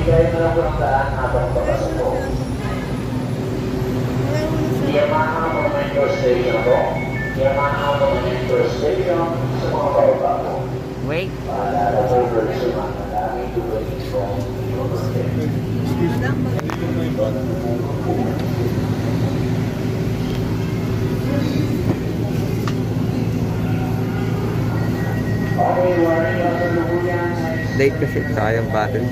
Ibigay na lang po ang daan habang papasok po. Yamaha Momento Station po. Yamaha Momento Station sa mga baba po. Wait. Paalala po for sa mga daming tuloy po. Late kasi sayang battery.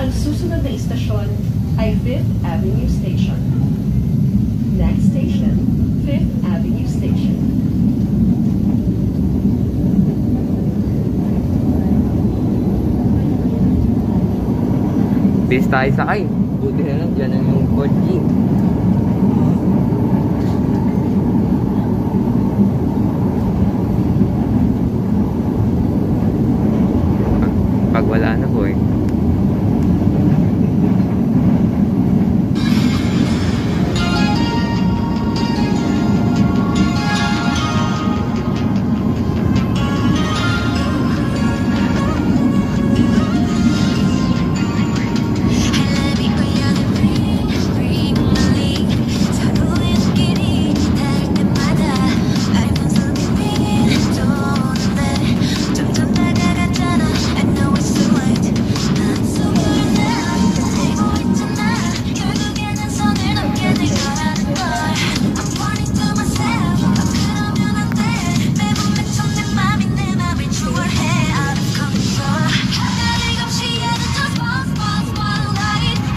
Ang susunod na istasyon ay 5th Avenue Station. Next station, 5th Avenue Station. Bilis tayo sakay. Buti na lang dyan ang yung 4G. Pag wala na po eh.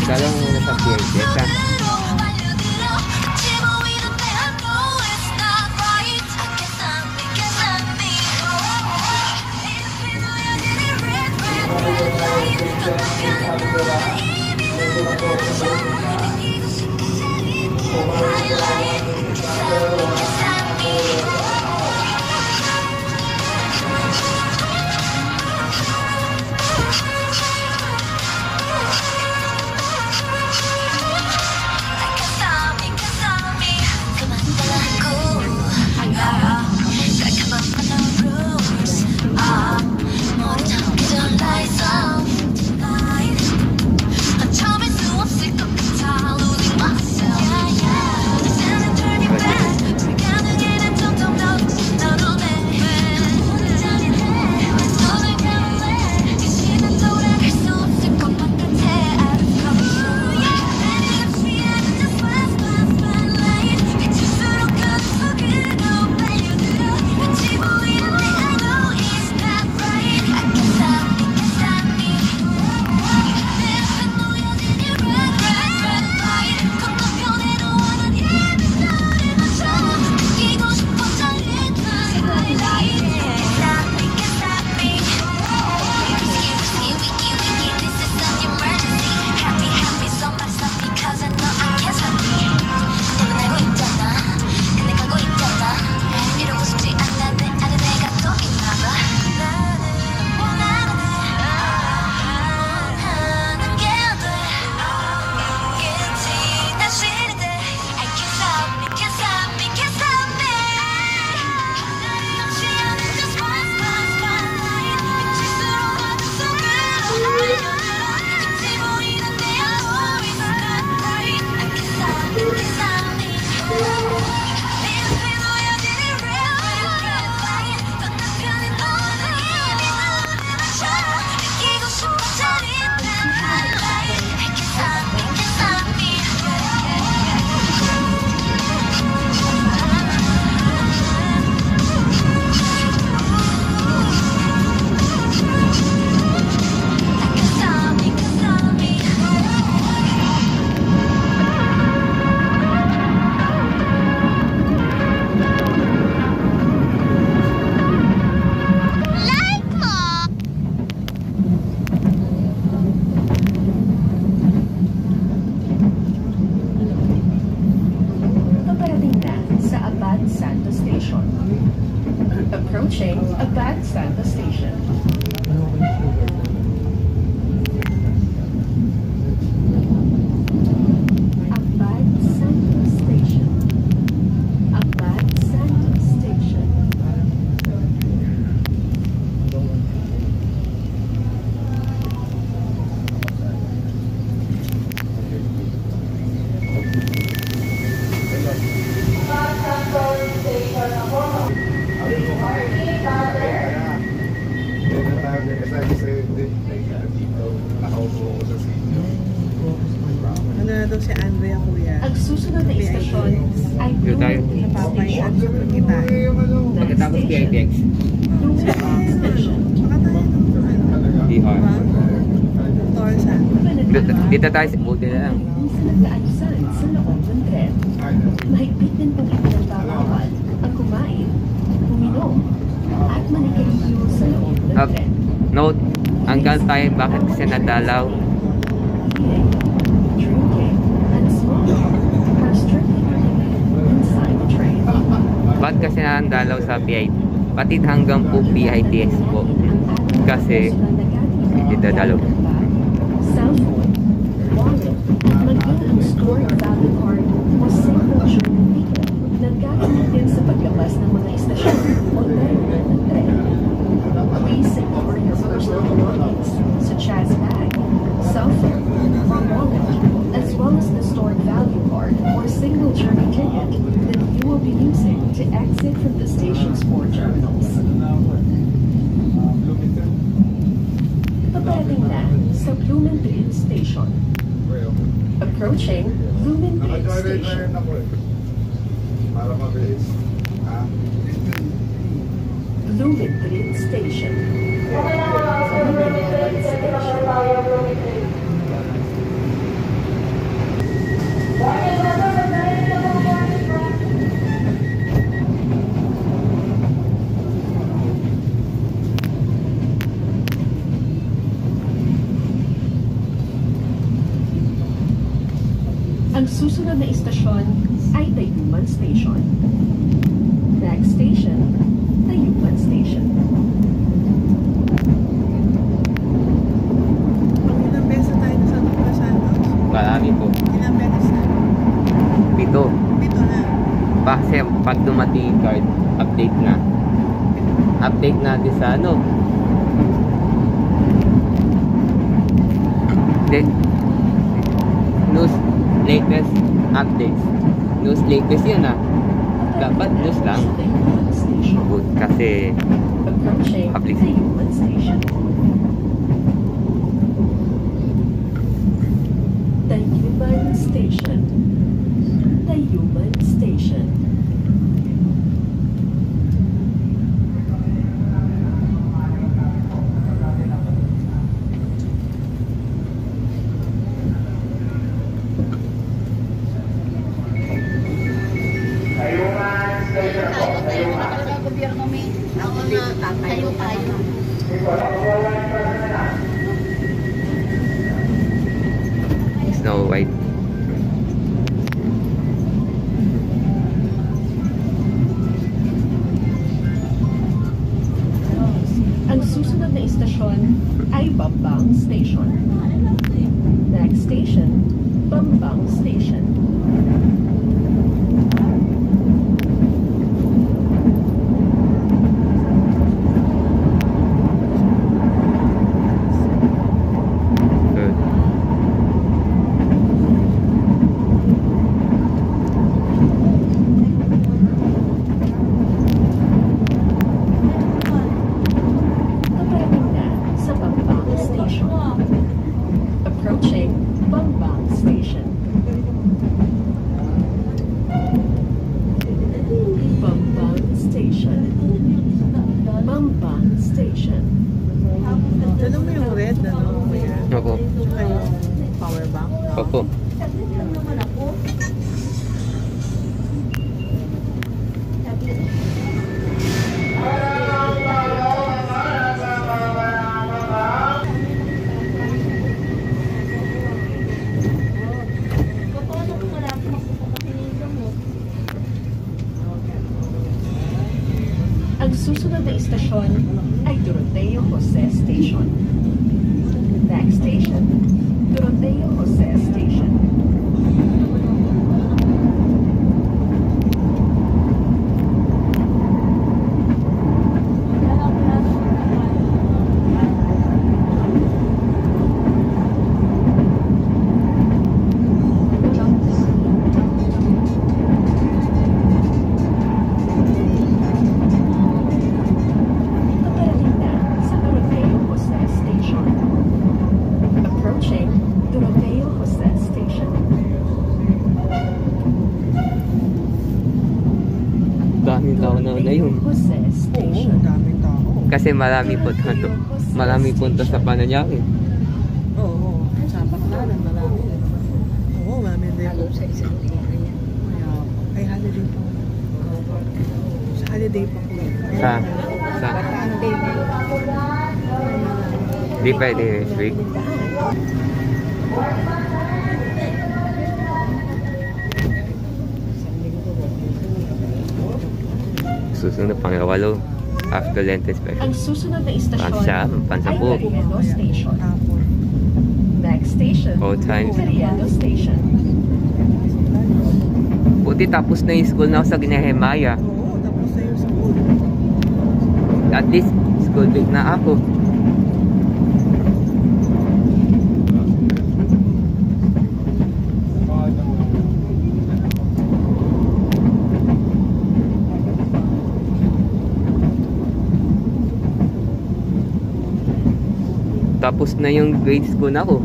Kala mo muna sa PHS ha? Approaching Abad Santa Station. Abad Santa Station. Ang susunod na istasyon ay Dito tayo. Bloomingdale Napapayaan Station. sa pagkitaan. Next Pagkatapos station, PITX. Bloomingdale Station. Baka tayo ng DR. Diba? Torsan. Dito tayo sa buti na lang. Sa nag-aayusan sa loob ng tren. Mahigpit din pong ipinagbabawal ang kumain, uminom, at manigarilyo sa loob ng tren. Note, hanggang tayo bakit kasi nadalaw. Eating, drinking, and smoking are strictly prohibited inside the train. Ba't kasi nadalaw sa PIT? Pati hanggang po PITX po. Kasi, hindi dadalaw. Cellphone, wallet, at maging ang stored value card o single journey ticket na gagamit din sa paglabas ng mga istasyon o terminal ng tren. Please secure your personal belongings such as bag, cellphone, or wallet, as well as the stored value card or single journey ticket that you will be using to exit from the station's 4 terminals. Paparating na sa Bloomingdale Station. Approaching Bloomingdale Station. Para mabilis. Bloomingdale Station. Bloomingdale Station. Ang susunod na istasyon ay Tayuman Station. Next station, Tayuman Station. Ilang beses tayo sa Dr. Santos? Marami po. Ilang beses na? 7. Pito na. Kasi pag dumating yung card, update na. Update natin sa ano. Then, news latest updates. News latest yun ah. Dapat news lang. Tayuman Station. Good, kasi Approaching Public. Tayuman Station. Tayuman Station. Tayuman Station. Tayuman Station po. Tayuman. Gobyerno may ako na tayo tayo. Snow White. Ang susunod na istasyon ay Bambang Station. Next station, Bambang Station. Good. Paparating na sa Bambang Station. Approaching Bambang Station. Bambang Station. Bambang Station. Tanong mo yung red, ano? Kuya? Opo. Tsaka yung power bank. Opo. Ang susunod na istasyon ay Doroteo Jose Station. Next station, Doroteo Jose Station. Paparating na sa Doroteo Jose Station. Approaching Doroteo Jose Nauna yun. Jose Oo, Station. ang daming tao. Kasi marami punta sa Paranaque. Oo, sa Baclaran, marami. Oo, marami din. Lalo sa isang tingin niya. Ay, holiday pa. Sa holiday pa ko. Sa Bakante mo. di pwede next week. Susunod pang 8 after Lente special. Ang susunod na istasyon Pansiyam, ay Pansampu. Cariendo Station. Tapon. Next station, All times. Cariendo Station. Buti tapos na yung school na ako sa Ginehemaya. Oo, tapos na yung school. At least, school week na ako. Tapos na yung grade school na ako.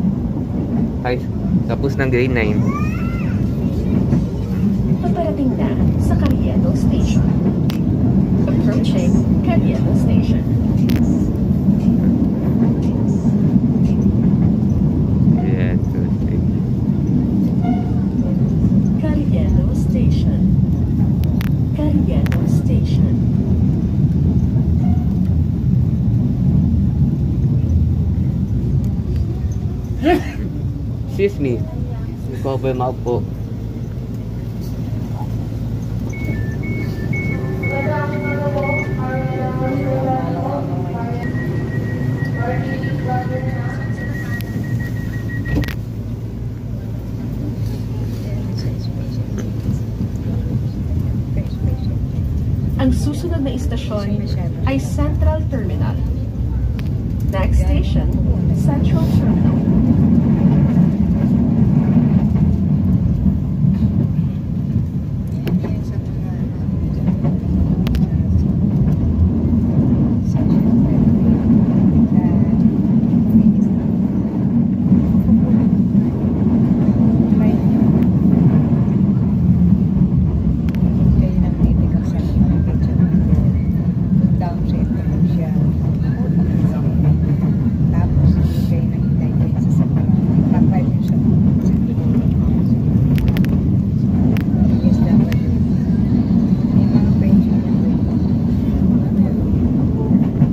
Ay, tapos ng grade 9. Paparating na sa Cariendo Station. Approaching Cariendo Station. Yeah, 2, 3. Cariendo Station. Cariendo Station. Excuse me. Cover mouth po. Ang susunod na istasyon ay Central Terminal. Next station, Central Terminal.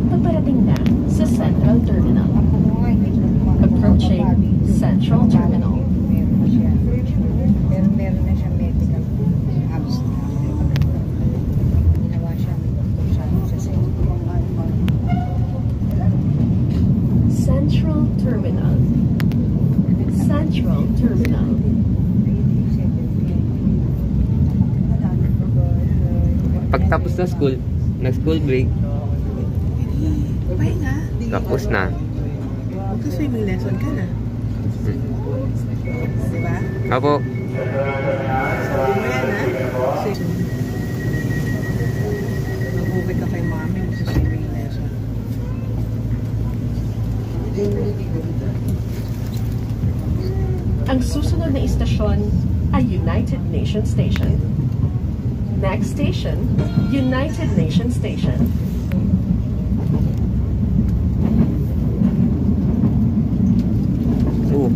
Paparating na sa Central Terminal. Approaching Central Terminal. Pero meron na siya medical abs. Ginawa siya sa Central Terminal. Central Terminal. Pagtapos na school, nag-school break, Pahinga. tapos na. Magka-swimming lesson ka na. Diba? Apo, Sabi mo yan, ha? Kasi mag-uwi ka kay mami, magsa-swimming lesson. Ang susunod na istasyon ay United Nations Station. Next station, United Nations Station. oh,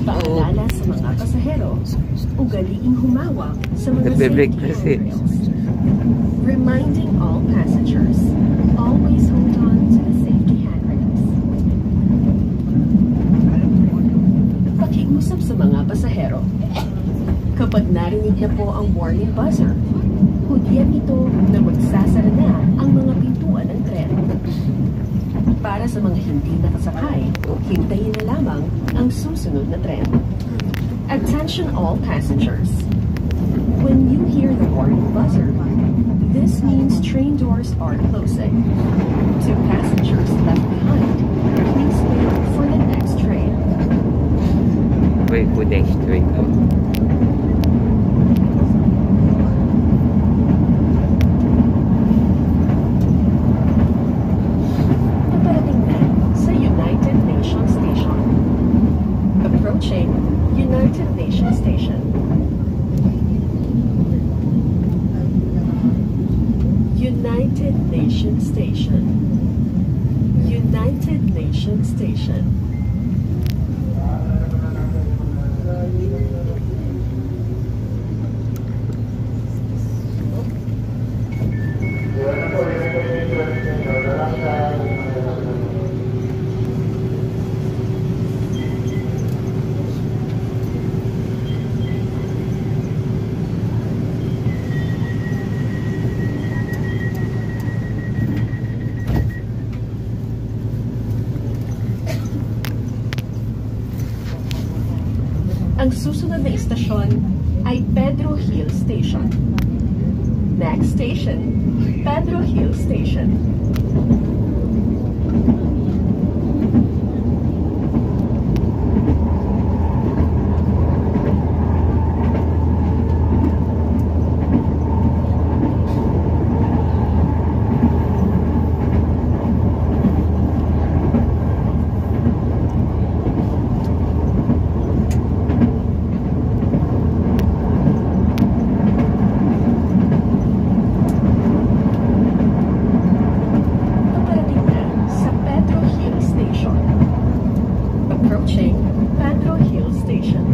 Paalala sa mga pasahero, ugaliing humawak sa mga Nagbe-break safety kasi. handrails. Reminding all passengers, always hold on to the safety handrails. Pakiusap sa mga pasahero. Kapag narinig na po ang warning buzzer, hudyan ito na magsasara na ang mga pintuan ng tren. Para sa mga hindi nakasakay, hintayin na lamang ang susunod na tren. Attention all passengers. When you hear the warning buzzer, this means train doors are closing. To passengers left behind, please wait for the next train. wait for next week. Paparating na sa United Nations Station. Approaching Station. Ang susunod na istasyon ay Pedro Hill Station. Next station, Pedro Hill Station. Paparating na sa Pedro Hill Station. Approaching Pedro Hill Station.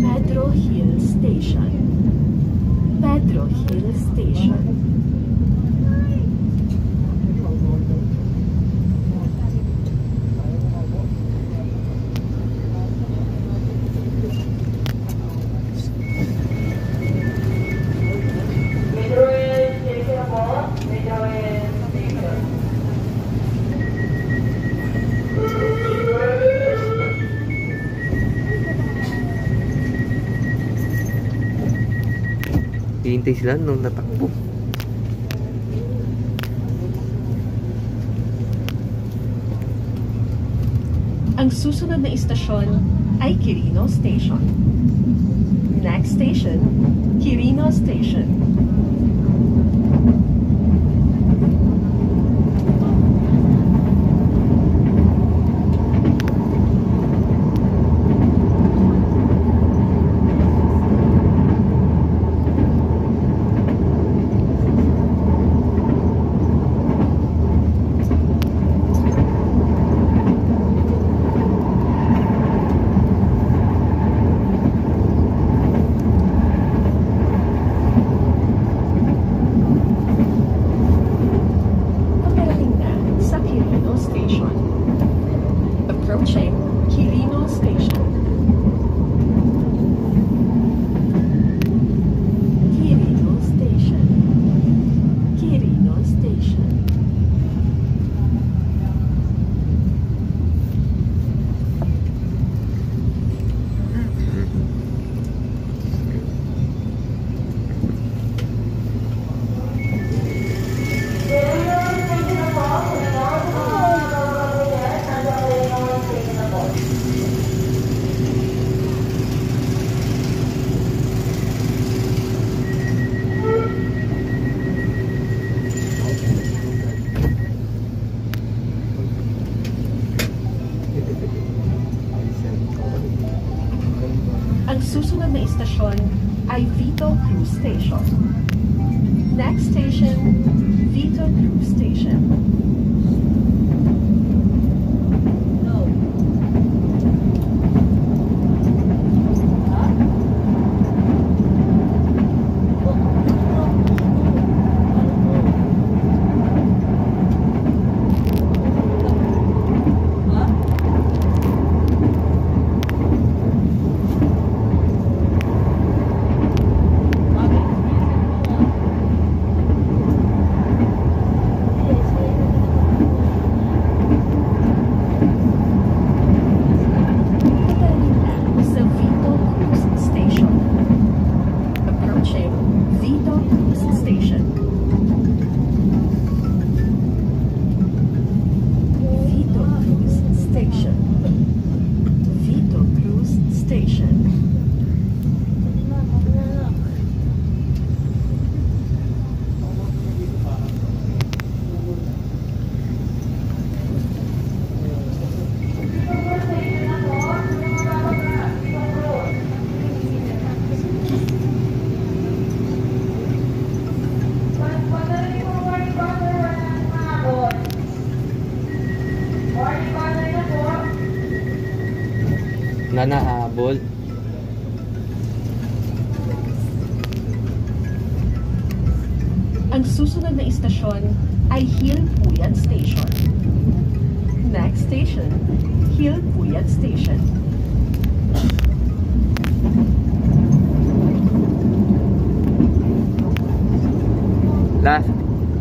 Pedro Hill Station. Pedro Hill Station. Hihintay sila nung natakbo. Ang susunod na istasyon ay Quirino Station. Next station, Quirino Station. Paparating na sa Quirino Station. Approaching Quirino Station. Quirino Station. Quirino Station. Ang susunod na istasyon ay Vito Cruz Station. Next station, Vito Cruz Station. na nahabol. Ang susunod na istasyon ay Hill Puyat Station. Next station, Hill Puyat Station.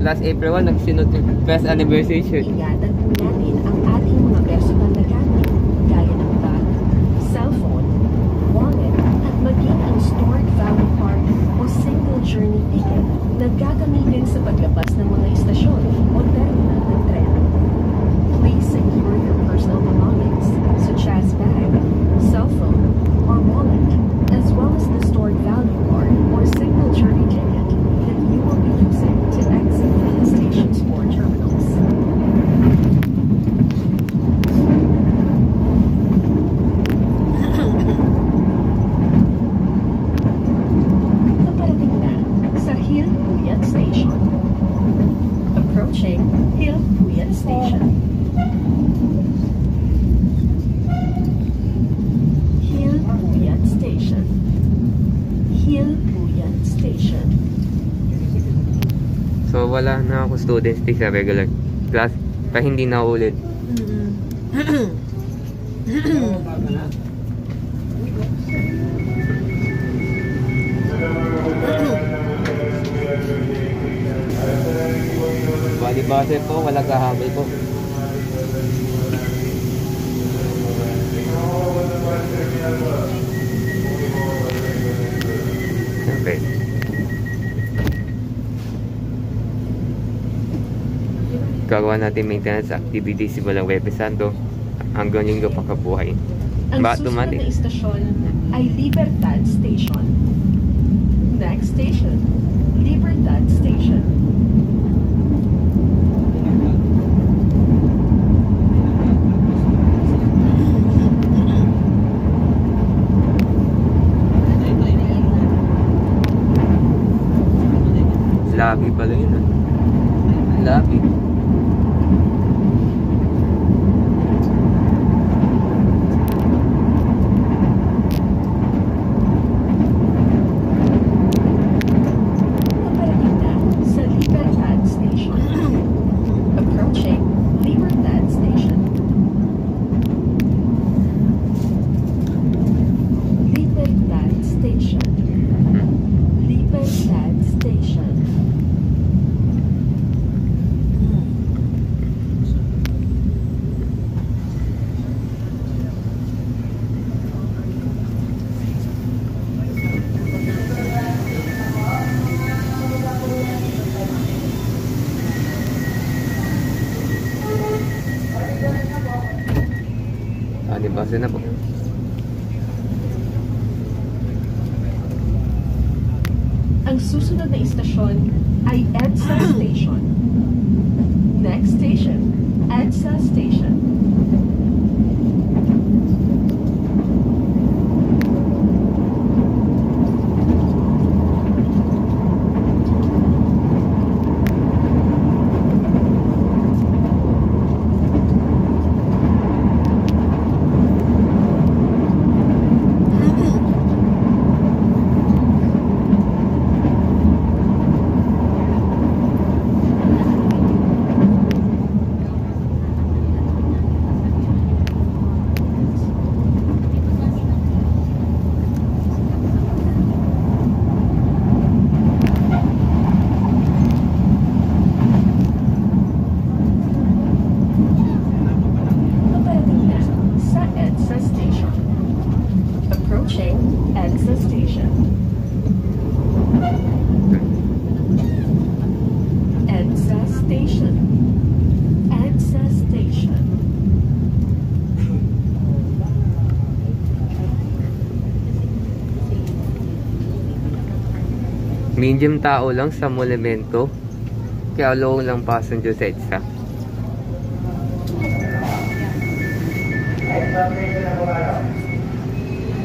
Last April 1, nagsinod yung best anniversary. Ingatan po natin ang ating mga personal na gamit, gaya ng bag, cellphone, wallet, at maging ang stored value card o single journey ticket na gagamitin sa paglabas ng mga istasyon o terminal ng tren. Please secure your personal belongings, such as bag, cellphone, or wallet, as well as the stored value card or single journey ticket that you will be using to exit from the stations or terminals. Naparating na sa Hill Puyat Station. Approaching Hill Puyat Station. Hill Puyat Station. Hill Puyat Station. So wala na ako student stick sa regular class pa hindi na ulit. Bali base po, wala kahabol po. Okay. Gagawa natin maintenance activities simulang Webes Santo hanggang Linggo pagkabuhay. Ang susunod na istasyon ay Libertad Station. Next station, Libertad Station. Labi pala yun ah. Labi. Naparating na sa Libertad Station. Approaching Libertad Station. Libertad Station. Libertad Station. Di base na po. Ang susunod na istasyon ay EDSA Station. Next station, EDSA Station. Naparating na sa EDSA Station. Approaching EDSA Station. EDSA Station. EDSA Station. Medium tao lang sa Molemento. Kaya low lang passenger sa EDSA. Extra station na po tayo.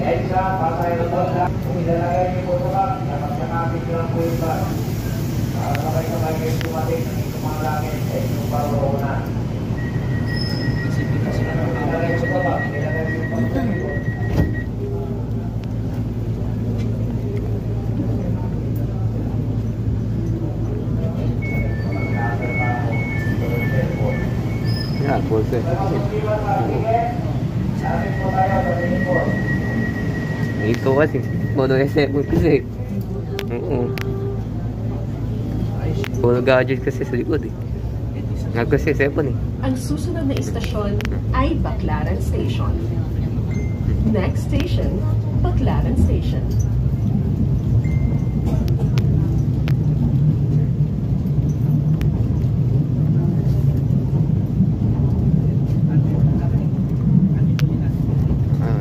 Extra, patay na po sa kung ilalagay niyo po sa bag, dapat nakapit nyo lang po yung bag. Para sabay-sabay kayo tumating ng itong mga langit sa inyong paroonan. Kung ilalagay niyo sa bag, ilalagay niyo po sa bag. Yeah, pulse. Ito kasi, mono SM kasi. Oo. Puro gadget kasi sa likod eh. Kasi cellphone eh. Ang susunod na istasyon ay Baclaran Station. Next station, Baclaran Station.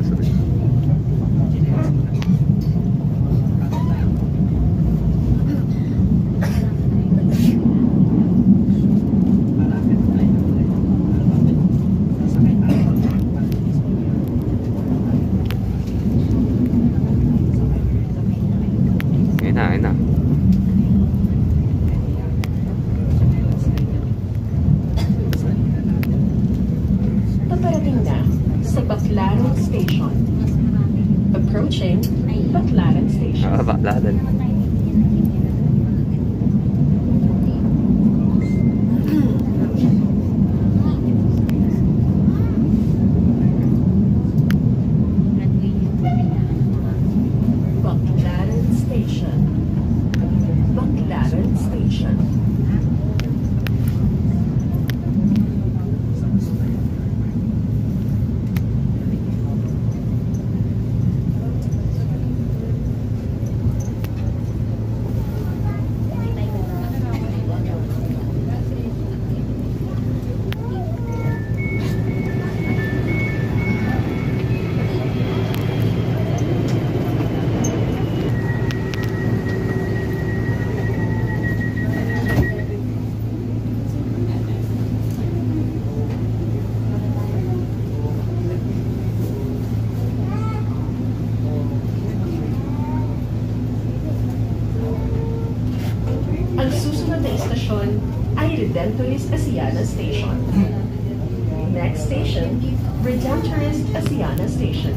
Sorry. Ayun na. Paparating na sa Baclaran Station. Approaching Baclaran Station. Baklaran. Baclaran Station. Baclaran Station. Ang susunod na istasyon ay Redemptorist Asiana Station. Next station, Redemptorist Asiana Station.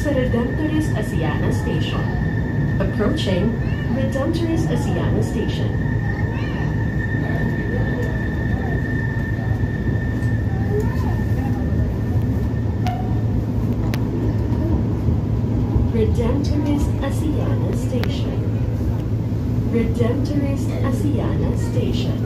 Sa Redemptorist Asiana Station. Approaching Redemptorist Asiana Station. Redemptorist Asiana Station. Redemptorist Asiana Station.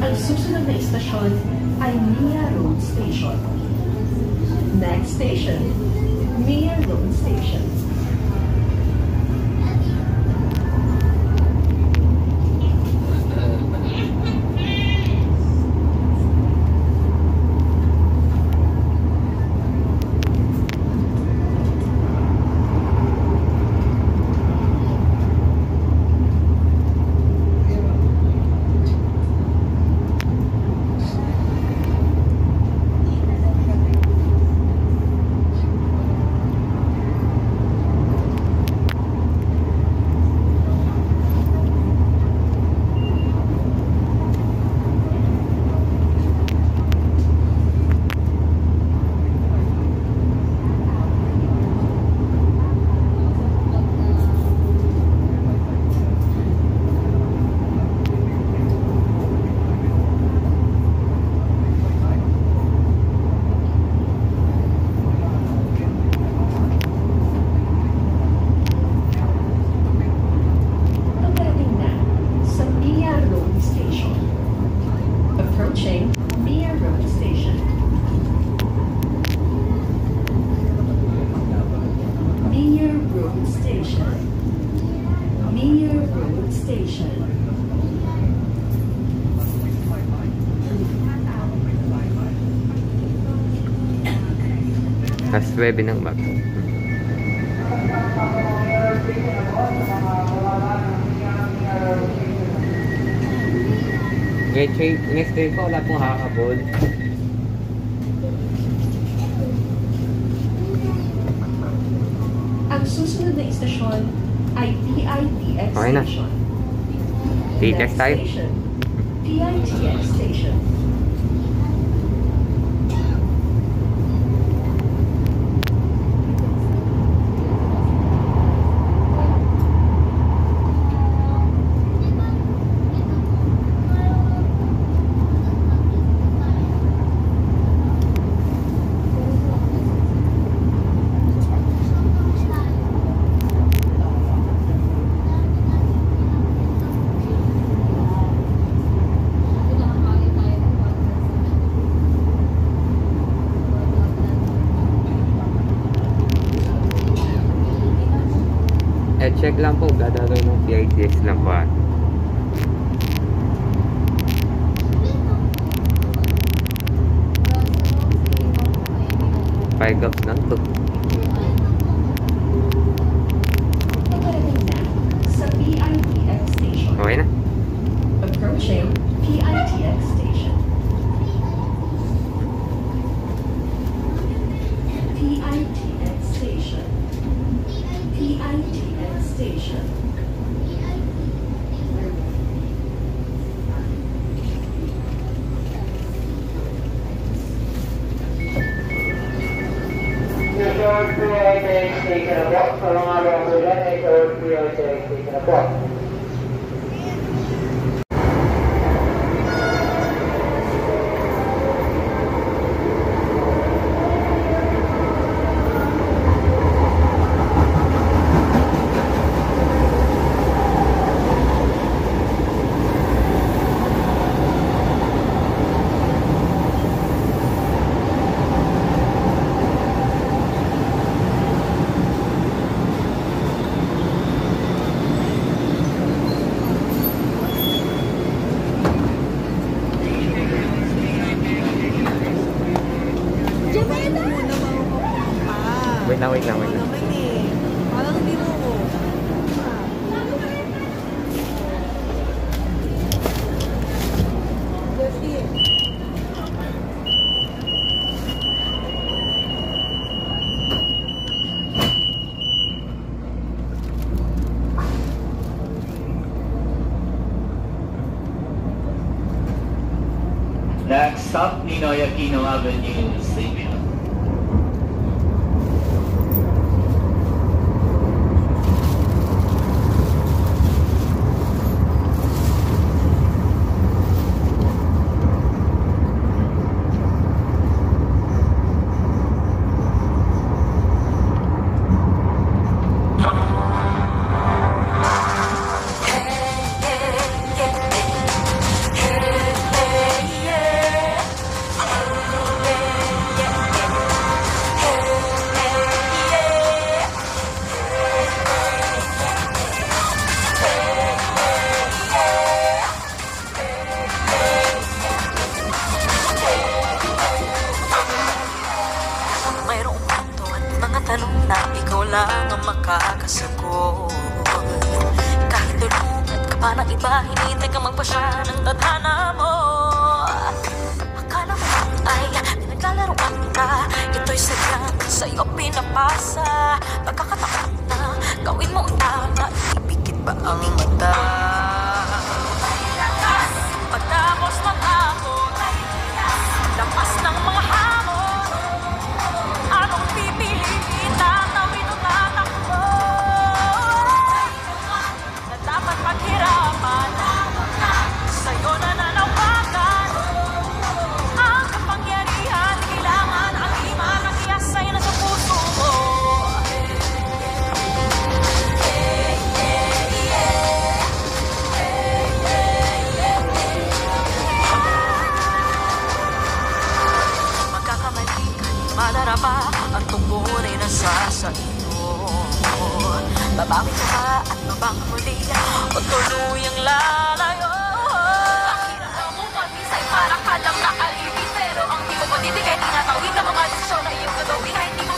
Ang susunod na istasyon ay Mia Road Station. Next station, Mia Road Station. Alas 9 ng umaga. Next day po, wala pong hakabol. Ang susunod na istasyon ay PITX Okay na. Station. PITX Next tayo. station, PITX Station. Check lang po, gagawin ng PITX lang po. 5 gaps lang to. Paparating na sa PITX Station. Okay na. Approaching PITX Station. PITX Station. PITX Station. Susunod PITX Station na po. Sa mga bago dyan ay susunod PITX Station na po. Wait lang, wait lang, wait lang. Naman eh. Parang hindi mo ko. Next stop, Ninoy Aquino Avenue, Sabia. Mayroong punto at mga tanong na ikaw lang ang makakasagot. Kahit tulungan ka pa ng iba, hinihintay ka magpasya ng tadhana mo. Akala mo ay pinaglalaroan ka, ito'y sadyang sa'yo pinapasa. Pagkakataon na gawin mo ang tama, ipikit ba ang mata? Pagtapos ng ahon, lapas ng mga hamon, anong pipiliin? Tatawid o tatakbo? Na dapat paghirapan, sa'yo nananawagan. Ang kapangyarihan, kailangan ang iman, ang iyasay na sa puso mo. Magkakamali ka, madarapa, ang tungkol ay nasa sa iyo. Babawi ka ba at mabangon muli o tuluyang lalayo? Akira mo magisay, parang ka lang nakalibig, pero ang di mo panindig ay tinatawid ang mga desisyon na iyong gagawin. Kahit di mo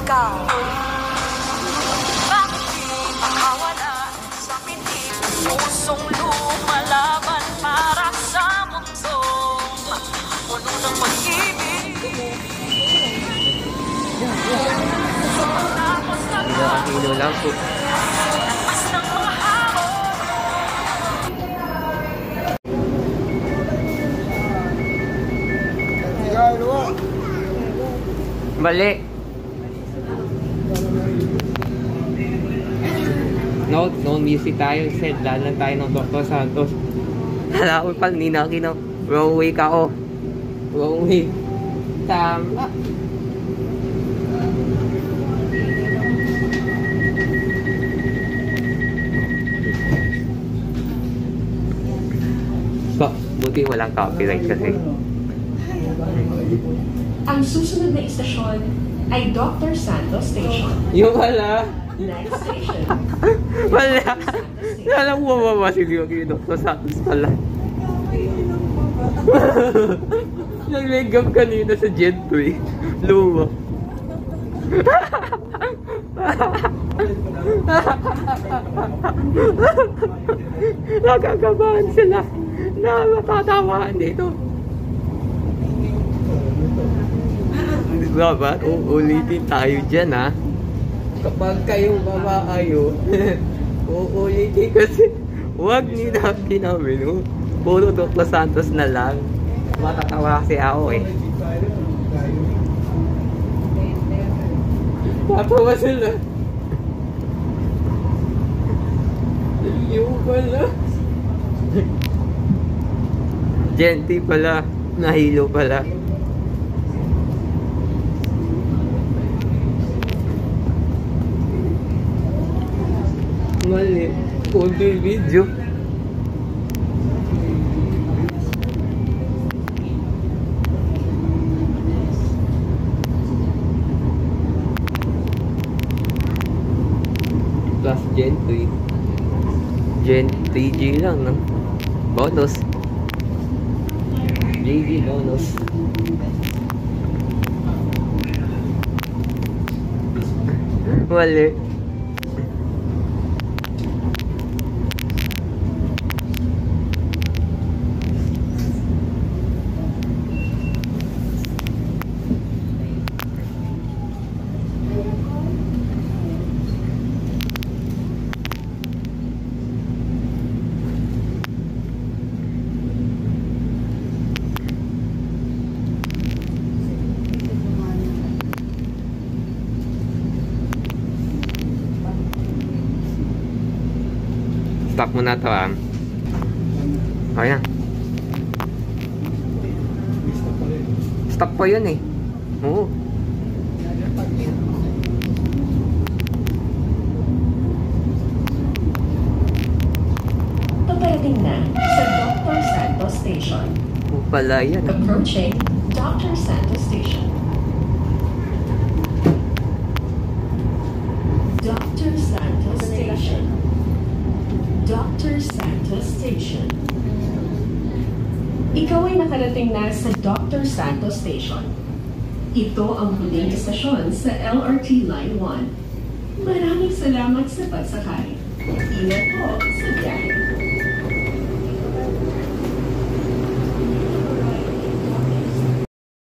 ikaw. Bakit di makawala sa pinig pusong lumalaban para sa mundong puno ng pag-ibig? Ilang kilo lang po. Mas ng mga hamon. Mali. No music tayo. Instead, dalan tayo ng Dr. Santos. Hala ko pang ninaki no. Wrong way ka oh. Wrong way. Tama. So, buti walang copyright kasi. Ang susunod na istasyon ay Dr. Santos Station. Yung wala. Next station. Wala. Alam mo ba si Dr. Santos pala? Nag-legap kanina sa Gen 3. Luma. Nagagabahan sila na matatawahan dito. Diba? Uulitin tayo dyan ha. Kapag kayo mamaayo, uulitin kasi huwag ninaki namin. Oh. Puro Dr. Santos na lang. Matatawa kasi ako eh. Tatawa sila. Yung pala. Genty pala. Nahilo pala. Mali. Konti video. Plus Gen 3. Gen 3G lang, no? Bonus. GG bonus. Mali. Stop mo na ito ah. Okay na. Stop pa yun eh. Oo. Paparating na sa Dr. Santos Station. Oo pala yan. Approaching Dr. Santos Station. Dr. Santos Station. Dr. Santos Station. Ikaw ay nakarating na sa Dr. Santos Station. Ito ang huling istasyon sa LRT Line 1. Maraming salamat sa pagsakay. Ingat po sa biyahe.